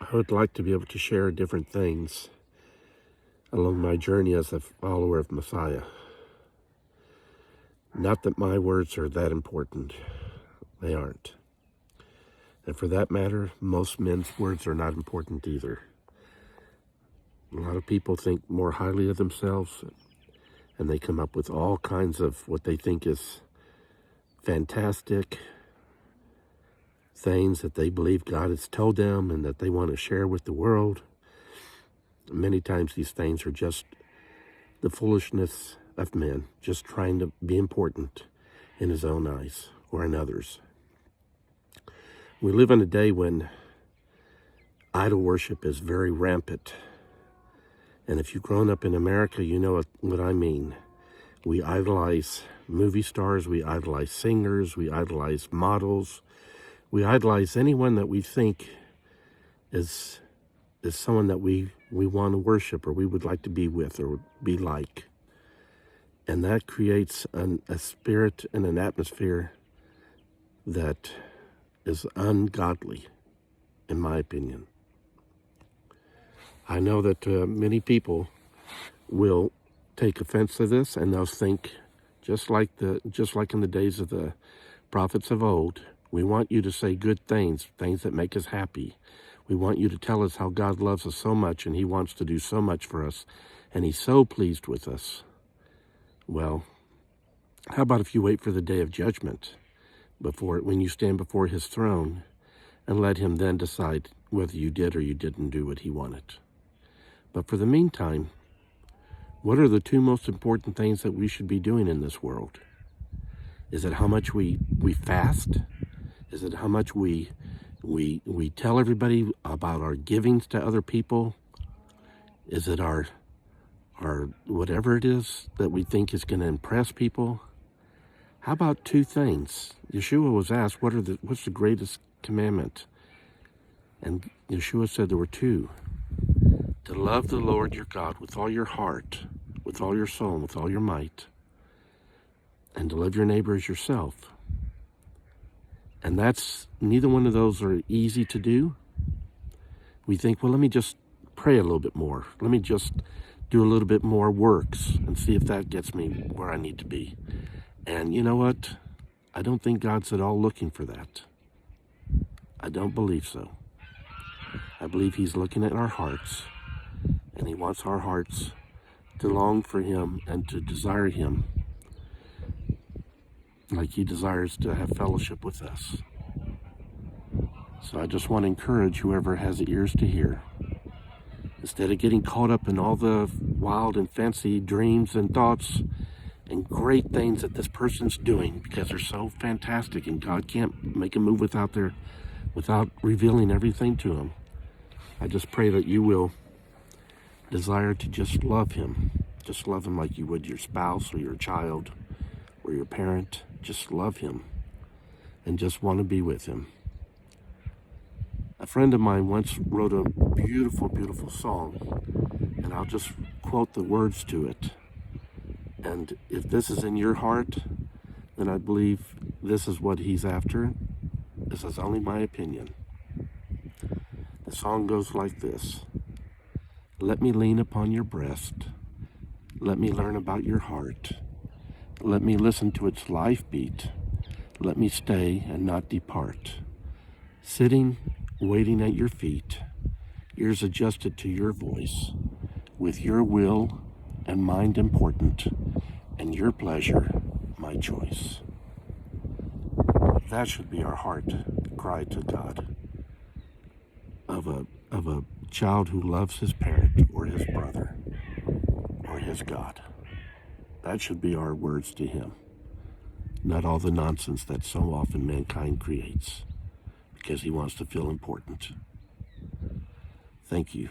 I would like to be able to share different things along my journey as a follower of Messiah. Not that my words are that important. They aren't. And for that matter, most men's words are not important either. A lot of people think more highly of themselves, and they come up with all kinds of what they think is fantastic things that they believe God has told them and that they want to share with the world. Many times these things are just the foolishness of men, just trying to be important in his own eyes or in others. We live in a day when idol worship is very rampant. And if you've grown up in America, you know what I mean. We idolize movie stars, we idolize singers, we idolize models, we idolize anyone that we think is someone that we want to worship or we would like to be with or be like. And that creates a spirit and an atmosphere that is ungodly, in my opinion. I know that many people will take offense to this, and they'll think, just like in the days of the prophets of old, we want you to say good things, things that make us happy. We want you to tell us how God loves us so much, and he wants to do so much for us, and he's so pleased with us. Well, how about if you wait for the day of judgment, when you stand before his throne, and let him then decide whether you did or you didn't do what he wanted. But for the meantime, what are the two most important things that we should be doing in this world? Is it how much we fast? Is it how much we tell everybody about our givings to other people? Is it our whatever it is that we think is going to impress people? How about two things? Yeshua was asked, what's the greatest commandment? And Yeshua said there were two. To love the Lord your God with all your heart, with all your soul, with all your might, and to love your neighbor as yourself. And neither one of those are easy to do. We think, well, let me just pray a little bit more. Let me just do a little bit more works and see if that gets me where I need to be. And you know what? I don't think God's at all looking for that. I don't believe so. I believe he's looking at our hearts, and he wants our hearts to long for him and to desire him like he desires to have fellowship with us. So I just want to encourage whoever has ears to hear, instead of getting caught up in all the wild and fancy dreams and thoughts and great things that this person's doing because they're so fantastic and God can't make a move without revealing everything to them. I just pray that you will desire to just love him. Just love him like you would your spouse or your child or your parent. Just love him and just want to be with him. A friend of mine once wrote a beautiful, beautiful song, and I'll just quote the words to it. And if this is in your heart, then I believe this is what he's after. This is only my opinion. The song goes like this. Let me lean upon your breast. Let me learn about your heart. Let me listen to its life beat. Let me stay and not depart. Sitting, waiting at your feet, ears adjusted to your voice, with your will and mind important, and your pleasure my choice. That should be our heart cry to God of a child who loves his parent or his brother or his God. That should be our words to him, not all the nonsense that so often mankind creates because he wants to feel important. Thank you.